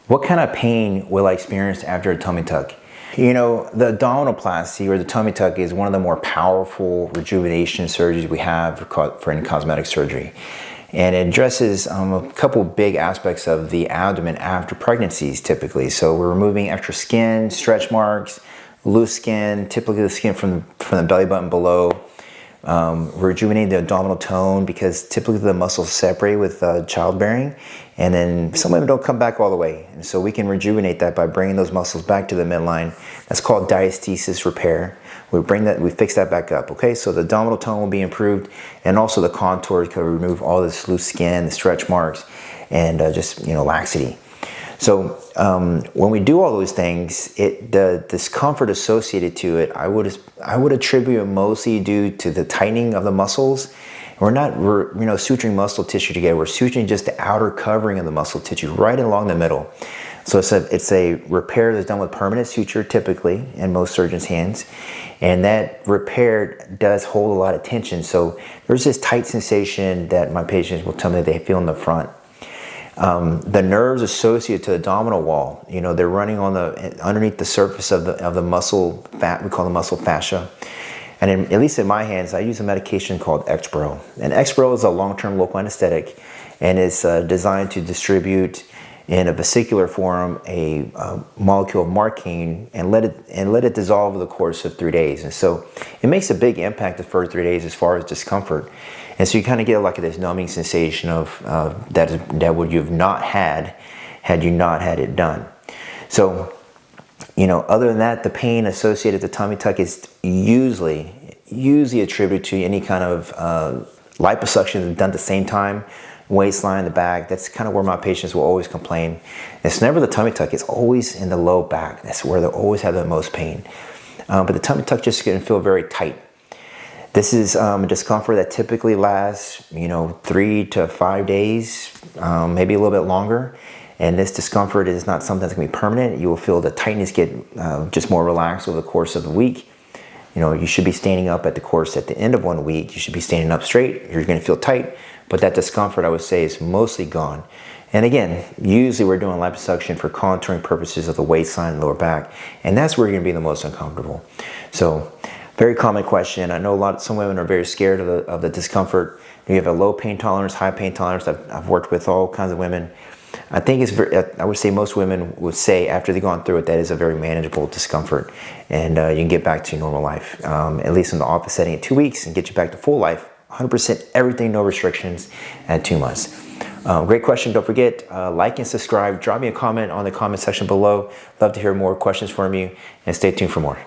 What kind of pain will I experience after a tummy tuck? You know, the abdominoplasty or the tummy tuck is one of the more powerful rejuvenation surgeries we have for any cosmetic surgery. And it addresses a couple big aspects of the abdomen after pregnancies typically. So we're removing extra skin, stretch marks, loose skin, typically the skin from the belly button below. Rejuvenating the abdominal tone because typically the muscles separate with childbearing, and then some women don't come back all the way. And so we can rejuvenate that by bringing those muscles back to the midline. That's called diastasis repair. We fix that back up. Okay, so the abdominal tone will be improved, and also the contours can remove all this loose skin, the stretch marks, and just laxity. So when we do all those things, the discomfort associated to it, I would attribute it mostly due to the tightening of the muscles. We're not suturing muscle tissue together. We're suturing just the outer covering of the muscle tissue right along the middle. So it's a repair that's done with permanent suture typically in most surgeons' hands, and that repair does hold a lot of tension. So there's this tight sensation that my patients will tell me they feel in the front. The nerves associated to the abdominal wall, they're running underneath the surface of the muscle fat. We call the muscle fascia. And at least in my hands, I use a medication called Exparel. And Exparel is a long-term local anesthetic, and it's designed to distribute in a vesicular form a molecule of marcaine and let it dissolve over the course of 3 days. And so it makes a big impact the first 3 days as far as discomfort. And so you kind of get like this numbing sensation of that would you have not had you not had it done. So, other than that, the pain associated with the tummy tuck is usually attributed to any kind of liposuction done at the same time, waistline, the back. That's kind of where my patients will always complain. It's never the tummy tuck. It's always in the low back. That's where they always have the most pain. But the tummy tuck just can feel very tight. This is a discomfort that typically lasts, 3 to 5 days, maybe a little bit longer. And this discomfort is not something that's going to be permanent. You will feel the tightness get just more relaxed over the course of the week. You should be standing up at the end of 1 week. You should be standing up straight. You're going to feel tight, but that discomfort, I would say, is mostly gone. And again, usually we're doing liposuction for contouring purposes of the waistline and lower back, and that's where you're going to be the most uncomfortable. So, very common question. I know some women are very scared of the discomfort. You have a low pain tolerance, high pain tolerance. I've worked with all kinds of women. I think I would say most women would say after they've gone through it, that is a very manageable discomfort, and you can get back to your normal life, at least in the office setting in 2 weeks, and get you back to full life, 100% everything, no restrictions at 2 months. Great question. Don't forget, like and subscribe. Drop me a comment on the comment section below. Love to hear more questions from you, and stay tuned for more.